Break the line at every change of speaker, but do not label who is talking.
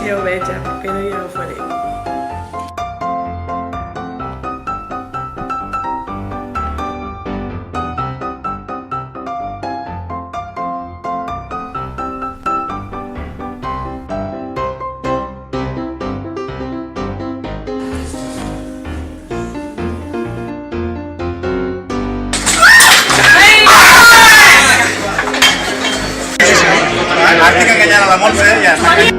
Ja ho veig, que no ja ho faré.
Estic enganyant a la Montse, ja està.